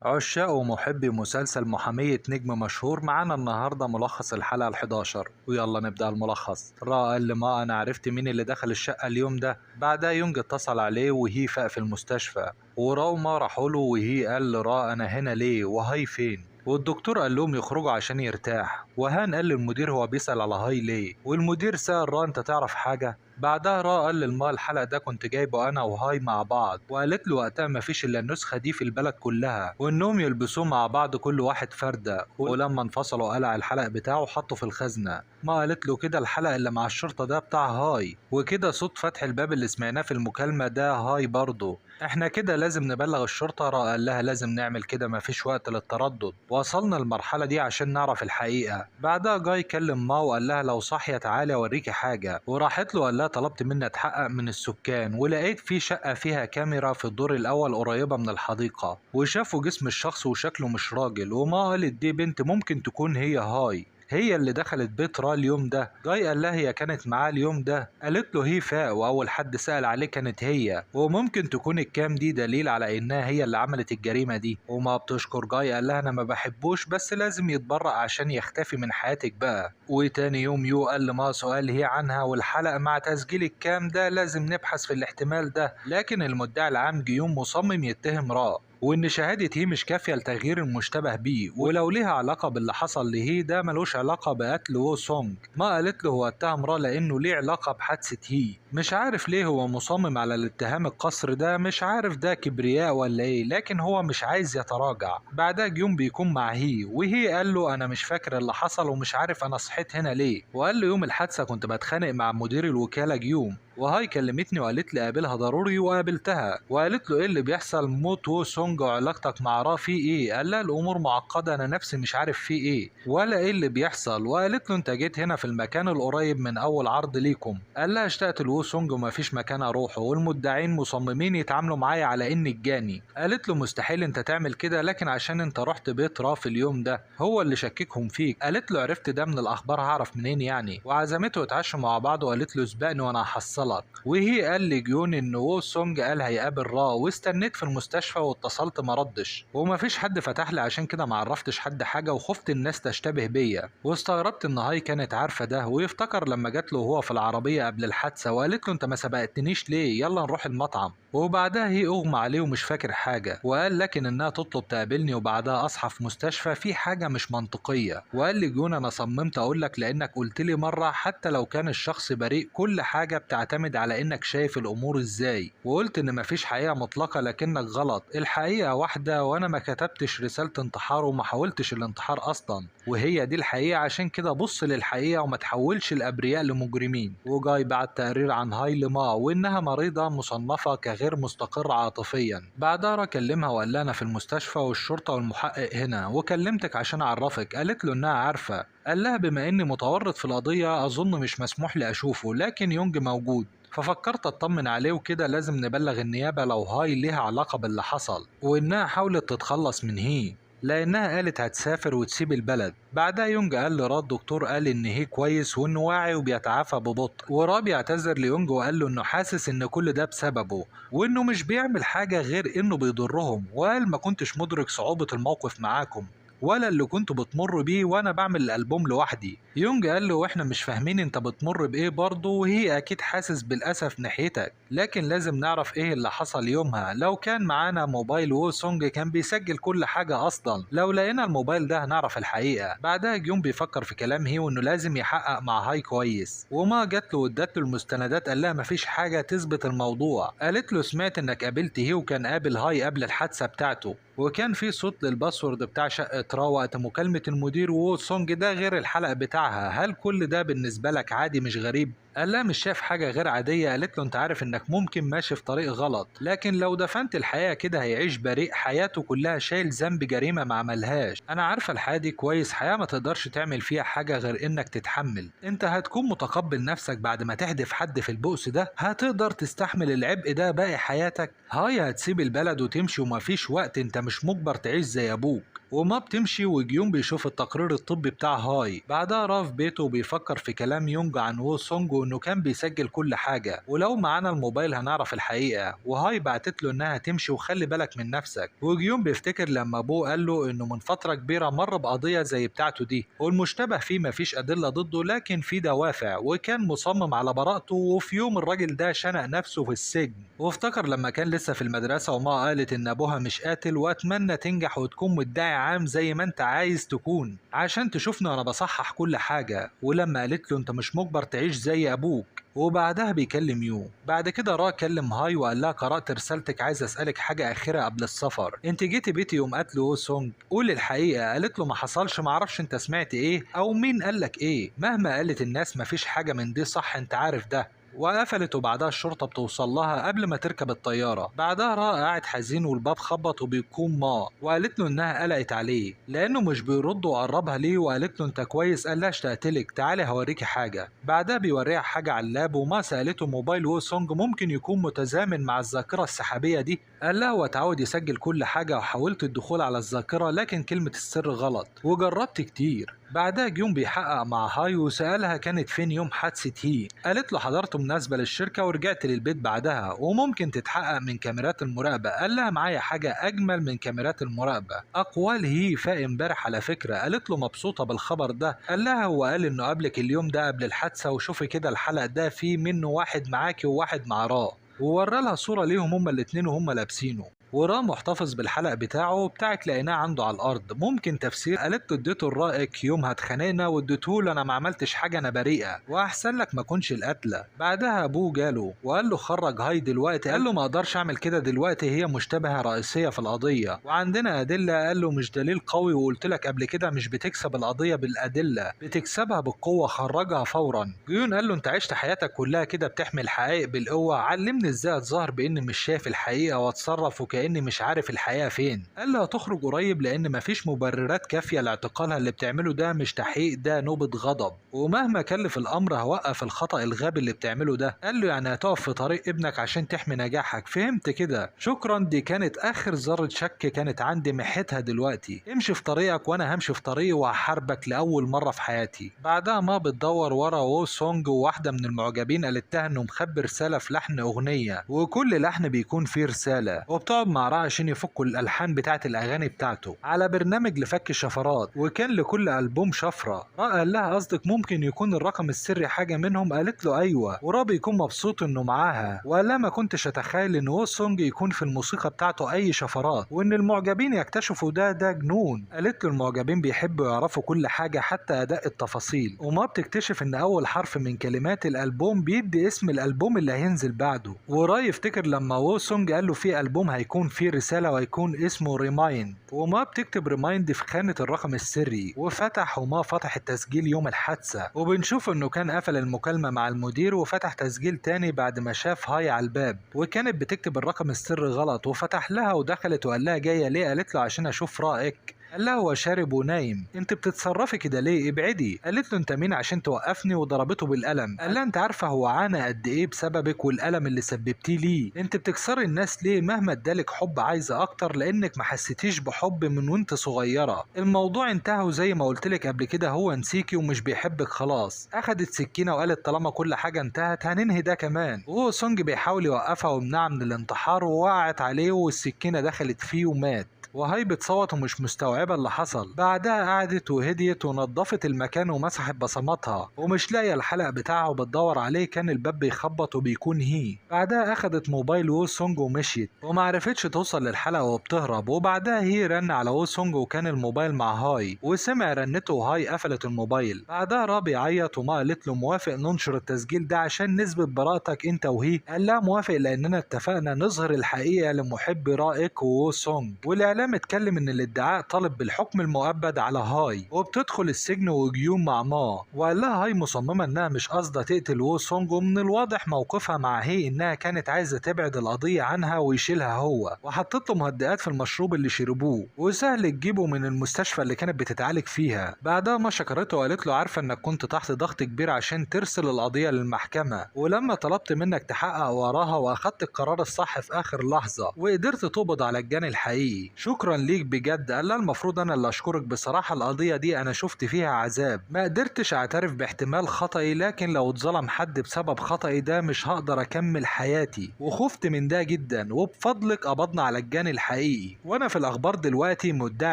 عشاق ومحبي مسلسل محامية نجم مشهور معانا النهاردة ملخص الحلقة ال11. ويلا نبدأ الملخص. را قال لما أنا عرفت مين اللي دخل الشقة اليوم ده. بعدها يونج اتصل عليه وهي فاق في المستشفى، ورا وما راحوا له وهي قال لرا أنا هنا ليه وهاي فين. والدكتور قال لهم يخرجوا عشان يرتاح، وهان قال للمدير هو بيسأل على هاي ليه، والمدير سأل را انت تعرف حاجة. بعدها را قال للما الحلقة ده كنت جايبه انا وهاي مع بعض، وقالت له وقتها مفيش الا النسخة دي في البلد كلها، وانهم يلبسوه مع بعض كل واحد فردة، ولما انفصلوا قلع الحلق بتاعه وحطه في الخزنة. ما قالت له كده الحلق اللي مع الشرطة ده بتاع هاي، وكده صوت فتح الباب اللي سمعناه في المكالمة ده هاي برضه. احنا كده لازم نبلغ الشرطة. را قال لها لازم نعمل كده، مفيش وقت للتردد، وصلنا المرحلة دي عشان نعرف الحقيقة. بعدها جاي كلم ما وقال لها لو صاحية تعالي اوريكي حاجة، وراحت له قال لها طلبت مني اتحقق من السكان، ولقيت في شقة فيها كاميرا في الدور الاول قريبة من الحديقة، وشافوا جسم الشخص وشكله مش راجل. وما قالت دي بنت ممكن تكون هي هاي، هي اللي دخلت بيت را اليوم ده. جاي قال لها هي كانت معاه اليوم ده، قالت له هي فاق، واول حد سأل عليه كانت هي، وممكن تكون الكام دي دليل على انها هي اللي عملت الجريمة دي. وما بتشكر جاي قال لها انا ما بحبوش بس لازم يتبرأ عشان يختفي من حياتك بقى. وتاني يوم يو قال لما سؤال هي عنها، والحلقة مع تسجيل الكام ده لازم نبحث في الاحتمال ده، لكن المدعي العام جيوم مصمم يتهم را، وان شهادة هي مش كافية لتغيير المشتبه بيه، ولو ليها علاقة باللي حصل لهي ده ملوش علاقة بقتل وو سونج. ما قالت له هو اتهم را لانه ليه علاقة بحادثة هي. مش عارف ليه هو مصمم على الاتهام القصر ده، مش عارف ده كبرياء ولا ايه، لكن هو مش عايز يتراجع. بعدها جيوم بيكون مع هي، وهي قال له انا مش فاكر اللي حصل ومش عارف انا صحيت هنا ليه، وقال له يوم الحادثة كنت بتخانق مع مدير الوكالة جيوم، وهاي كلمتني وقالت لي قابلها ضروري وقابلتها، وقالت له ايه اللي بيحصل موت وو سونج وعلاقتك مع را في ايه. قال لها الامور معقده انا نفسي مش عارف في ايه ولا ايه اللي بيحصل. وقالت له انت جيت هنا في المكان القريب من اول عرض ليكم. قال لها اشتقت لوو سونج وما فيش مكان اروحه، والمدعين مصممين يتعاملوا معايا على اني الجاني. قالت له مستحيل انت تعمل كده، لكن عشان انت رحت بيت را في اليوم ده هو اللي شككهم فيك. قالت له عرفت ده من الاخبار، هعرف منين يعني. وعزمته يتعشوا مع بعض وقالت له سبقني وانا هحصلك. وهي قال لجيون ان وو سونج قال هيقابل را، واستنيت في المستشفى واتصلت ما ردش، ومفيش حد فتح لي عشان كده ما عرفتش حد حاجه، وخفت الناس تشتبه بيا. واستغربت ان هاي كانت عارفه ده، ويفتكر لما جات له وهو في العربيه قبل الحادثه وقالت له انت ما سبقتنيش ليه، يلا نروح المطعم. وبعدها هي اغمى عليه ومش فاكر حاجه، وقال لكن انها تطلب تقابلني وبعدها اصحى في مستشفى في حاجه مش منطقيه. وقال لي جون انا صممت اقول لك لانك قلت لي مره حتى لو كان الشخص بريء كل حاجه بتعتمد على انك شايف الامور ازاي، وقلت ان مفيش حقيقه مطلقه لكنك غلط، الحقيقه واحده، وانا ما كتبتش رساله انتحار وما حاولتش الانتحار اصلا، وهي دي الحقيقه، عشان كده بص للحقيقه وما تحولش الابرياء لمجرمين. وجاي بعت تقرير عن هاي لما وانها مريضه مصنفه كغير مستقره عاطفيا. بعدها كلمها وقال لها انا في المستشفى والشرطه والمحقق هنا وكلمتك عشان اعرفك. قالت له انها عارفه. قال لها بما اني متورط في القضيه اظن مش مسموح لي اشوفه، لكن يونج موجود، ففكرت اطمن عليه، وكده لازم نبلغ النيابة لو هاي ليها علاقة باللي حصل، وانها حاولت تتخلص من هي لانها قالت هتسافر وتسيب البلد. بعدها يونج قال لرا الدكتور قال ان هي كويس وانه واعي وبيتعافى ببطء، ورا بيعتذر ليونج وقال له انه حاسس ان كل ده بسببه، وانه مش بيعمل حاجة غير انه بيضرهم، وقال ما كنتش مدرك صعوبة الموقف معاكم ولا اللي كنت بتمر بيه وانا بعمل الالبوم لوحدي. يونج قال له واحنا مش فاهمين انت بتمر بايه برضه، وهي اكيد حاسس بالاسف ناحيتك، لكن لازم نعرف ايه اللي حصل يومها. لو كان معانا موبايل وو سونج كان بيسجل كل حاجة اصلا، لو لقينا الموبايل ده هنعرف الحقيقة. بعدها جيون بيفكر في كلام هي وانه لازم يحقق مع هاي كويس، وما جات له وادت له المستندات قال لها مفيش حاجة تثبت الموضوع. قالت له سمعت انك قابلت هي وكان قابل هاي قبل الحادثة بتاعته، وكان في صوت للباسورد بتاع شقة را وقت مكالمة المدير وو سونج ده غير الحلقة بتاعها. هل كل ده بالنسبة لك عادي مش غريب؟ قال لا مش شايف حاجة غير عادية. قالت له انت عارف انك ممكن ماشي في طريق غلط، لكن لو دفنت الحقيقة كده هيعيش بريء حياته كلها شايل ذنب جريمة ما عملهاش. انا عارفة الحياة دي كويس، حياة ما تقدرش تعمل فيها حاجة غير انك تتحمل. انت هتكون متقبل نفسك بعد ما تحدف حد في البؤس ده؟ هتقدر تستحمل العبء ده باقي حياتك؟ هاي هتسيب البلد وتمشي ومفيش وقت، انت مش مجبر تعيش زي ابوك. وما بتمشي وجيون بيشوف التقرير الطبي بتاع هاي. بعدها راف بيته وبيفكر في كلام يونج عن وو سونج له انه كان بيسجل كل حاجة، ولو معانا الموبايل هنعرف الحقيقة. وهاي بعتت له انها تمشي وخلي بالك من نفسك. وجيون بيفتكر لما ابوه قال له انه من فترة كبيرة مر بقضية زي بتاعته دي، والمشتبه فيه مفيش ادلة ضده لكن في دوافع، وكان مصمم على براءته. وفي يوم الراجل ده شنق نفسه في السجن، وافتكر لما كان لسه في المدرسة وما قالت ان ابوها مش قاتل واتمنى تنجح وتكون مدعي عام زي ما انت عايز تكون عشان تشوفني وانا بصحح كل حاجة. ولما قالت له انت مش مجبر تعيش زي ابوك. وبعدها بيكلم يو. بعد كده را كلم هاي وقال لها قرأت رسالتك، عايز اسألك حاجة اخيرة قبل السفر. انت جيتي بيتي يوم قتل وو سونج، قول الحقيقة. قالت له ما حصلش، معرفش انت سمعت ايه او مين قالك ايه، مهما قالت الناس مفيش حاجة من دي صح، انت عارف ده. وقفلت وبعدها الشرطة بتوصل لها قبل ما تركب الطيارة. بعدها را قاعد حزين والباب خبط وبيقوم ما، وقالت له انها قلقت عليه لانه مش بيرد، وقربها ليه وقالت له انت كويس؟ قال لها اشتقتلك، تعالي هوريكي حاجة. بعدها بيوريها حاجة على اللاب، وما سألته موبايل وو سونج ممكن يكون متزامن مع الذاكرة السحابية دي. قال لها هو اتعود يسجل كل حاجة، وحاولت الدخول على الذاكرة لكن كلمة السر غلط وجربت كتير. بعدها جيون بيحقق مع هاي وسألها كانت فين يوم حادثة هي. قالت له حضرت مناسبة للشركة ورجعت للبيت بعدها، وممكن تتحقق من كاميرات المراقبة. قال لها معايا حاجة أجمل من كاميرات المراقبة، أقوال هي فاق امبارح على فكرة. قالت له مبسوطة بالخبر ده. قال لها هو قال إنه قبلك اليوم ده قبل الحادثة، وشوفي كده الحلق ده فيه منه واحد معاكي وواحد مع راه. وورى لها صورة ليهم هما الاتنين وهما لابسينه. وراه محتفظ بالحلق بتاعه، بتاعك لقيناه عنده على الارض، ممكن تفسير؟ قالت له اديته لرائك يومها اتخانقنا واديته له، انا ما عملتش حاجه، انا بريئه واحسن لك ما كنش القتله. بعدها ابوه جاله وقال له خرج هاي دلوقتي. قال له ما اقدرش اعمل كده دلوقتي، هي مشتبهه رئيسيه في القضيه وعندنا ادله. قال له مش دليل قوي، وقلت لك قبل كده مش بتكسب القضيه بالادله، بتكسبها بالقوه، خرجها فورا. جيون قال له انت عشت حياتك كلها كده بتحمي الحقائق بالقوه، علمني ازاي اتظاهر باني مش شايف الحقيقه واتصرف وكاني مش عارف الحقيقه فين. قال له هتخرج قريب لان مفيش مبررات كافيه لاعتقالها، اللي بتعمله ده مش تحقيق، ده نوبه غضب، ومهما كلف الامر هوقف الخطا الغبي اللي بتعمله ده. قال له يعني هتقف في طريق ابنك عشان تحمي نجاحك؟ فهمت كده، شكرا، دي كانت اخر ذره شك كانت عندي، محيتها دلوقتي. امشي في طريقك وانا همشي في طريقي وهحاربك لاول مره في حياتي. بعدها ما بتدور ورا وو سونج، وواحده من المعجبين قالت لها انه مخبي رساله في لحن اغنيه، وكل لحن بيكون فيه رساله، وبتقعد مع رائع عشان يفكوا الالحان بتاعه الاغاني بتاعته على برنامج لفك الشفرات، وكان لكل البوم شفره. رائع قال لها قصدك ممكن يكون الرقم السري حاجه منهم؟ قالت له ايوه. ورا بيكون مبسوط انه معاها، وقال لها ما كنتش اتخيل ان وو سونج يكون في الموسيقى بتاعته اي شفرات، وان المعجبين يكتشفوا ده جنون. قالت له المعجبين بيحبوا يعرفوا كل حاجه حتى اداء التفاصيل، وما بتكتشف ان اول حرف من كلمات الالبوم بيدي اسم الالبوم اللي هينزل بعده. ورا يفتكر لما وو سونج قال له في البوم هيكون فيه رساله وهيكون اسمه ريمايند، وما بتكتب ريمايند في خانه الرقم السري. وفتح وما فتح التسجيل يوم الحادثه، وبنشوف انه كان قفل المكالمه مع المدير وفتح تسجيل تاني بعد ما شاف هاي على الباب، وكانت بتكتب الرقم السري غلط، وفتح لها ودخلت وقال لها جايه ليه؟ قالت له عشان اشوف رايك. قال لها هو شارب ونايم، انت بتتصرفي كده ليه؟ ابعدي. قالت له انت مين عشان توقفني؟ وضربته بالقلم. قال لها انت عارفه هو عانى قد ايه بسببك والالم اللي سببتيه ليه؟ انت بتكسري الناس ليه مهما ادالك حب؟ عايزه اكتر لانك ما حسيتيش بحب من وانت صغيره. الموضوع انتهى وزي ما قلت لك قبل كده هو نسيكي ومش بيحبك خلاص. اخدت سكينه وقالت طالما كل حاجه انتهت هننهي ده كمان. وهو سونج بيحاول يوقفها ويمنعها من الانتحار، ووقعت عليه والسكينه دخلت فيه ومات. وهي بتصوت ومش مستوعبة اللي حصل. بعدها قعدت وهديت ونظفت المكان ومسحت بصماتها، ومش لاقية الحلق بتاعها وبتدور عليه. كان الباب بيخبط وبيكون هي. بعدها اخدت موبايل وو سونج ومشيت، ومعرفتش توصل للحلقة وبتهرب. وبعدها هي رن على وو سونج وكان الموبايل مع هاي، وسمع رنته وهاي قفلت الموبايل. بعدها رابي عيط وما قالت له موافق ننشر التسجيل ده عشان نثبت براءتك انت وهي؟ قال لها موافق لاننا اتفقنا نظهر الحقيقة لمحبي رائك ووو سونج. والاعلام اتكلم ان الادعاء طالب بالحكم المؤبد على هاي وبتدخل السجن وجيون مع ما. وقال لها هاي مصممه انها مش قاصده تقتل وو سونج، ومن الواضح موقفها مع هي انها كانت عايزه تبعد القضيه عنها ويشيلها هو، وحطت له مهدئات في المشروب اللي شربوه وسهل تجيبه من المستشفى اللي كانت بتتعالج فيها. بعدها ما شكرته وقالت له عارفه انك كنت تحت ضغط كبير عشان ترسل القضيه للمحكمه، ولما طلبت منك تحقق وراها واخدت القرار الصح في اخر لحظه وقدرت تقبض على الجاني الحقيقي. شكرا ليك بجد. قال لها المفروض انا اللي اشكرك، بصراحة القضية دي انا شفت فيها عذاب، ما قدرتش اعترف باحتمال خطأي، لكن لو اتظلم حد بسبب خطأي ده مش هقدر اكمل حياتي، وخفت من ده جدا، وبفضلك قبضنا على الجاني الحقيقي، وانا في الاخبار دلوقتي مدعي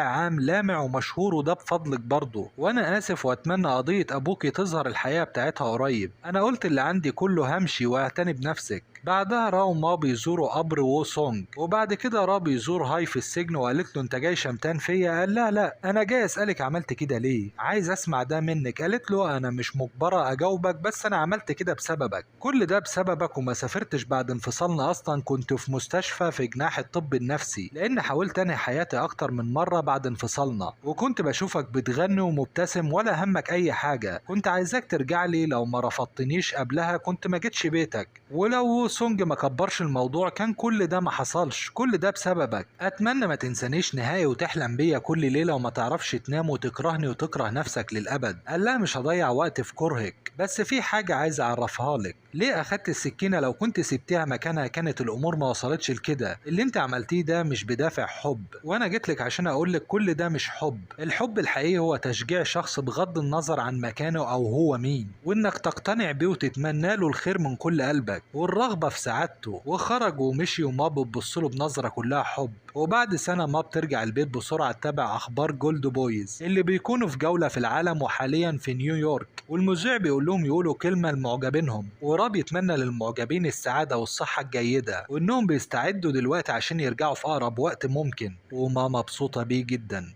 عام لامع ومشهور، وده بفضلك برضه، وانا اسف واتمنى قضية ابوكي تظهر الحقيقة بتاعتها قريب. انا قلت اللي عندي كله، همشي واعتني بنفسك. بعدها راو ما بيزوروا قبر وو سونج، وبعد كده را بيزور هاي في السجن، وقالت له انت جاي شمتان فيا؟ قال لا انا جاي اسالك عملت كده ليه، عايز اسمع ده منك. قالت له انا مش مجبره اجاوبك، بس انا عملت كده بسببك، كل ده بسببك، وما سافرتش بعد انفصالنا، اصلا كنت في مستشفى في جناح الطب النفسي، لان حاولت انهي حياتي اكتر من مره بعد انفصالنا، وكنت بشوفك بتغني ومبتسم ولا همك اي حاجه، كنت عايزاك ترجع لي، لو ما رفضتنيش قبلها كنت ما جيتش بيتك، ولو سونج ما كبرش الموضوع كان كل ده ما حصلش، كل ده بسببك. اتمنى ما تنسانيش نهائي وتحلم بيا كل ليله وما تعرفش تنام وتكرهني وتكره نفسك للابد. قال لها مش هضيع وقت في كرهك، بس في حاجه عايز اعرفها لك، ليه اخدت السكينه؟ لو كنت سبتيها مكانها كانت الامور ما وصلتش لكده، اللي انت عملتيه ده مش بدافع حب، وانا جيت لك عشان اقول لك كل ده مش حب، الحب الحقيقي هو تشجيع شخص بغض النظر عن مكانه او هو مين، وانك تقتنع بيه وتتمنى له الخير من كل قلبك والرغبه في سعادته. وخرج ومشي، وما بتبص له بنظره كلها حب. وبعد سنه ما بترجع البيت بسرعه تتابع اخبار جولد بويز اللي بيكونوا في جوله في العالم، وحاليا في نيويورك، والمذيع بيقول لهم يقولوا كلمه لمعجبينهم، ورا بيتمنى للمعجبين السعاده والصحه الجيده، وانهم بيستعدوا دلوقتي عشان يرجعوا في اقرب وقت ممكن، وما مبسوطه بيه جدا.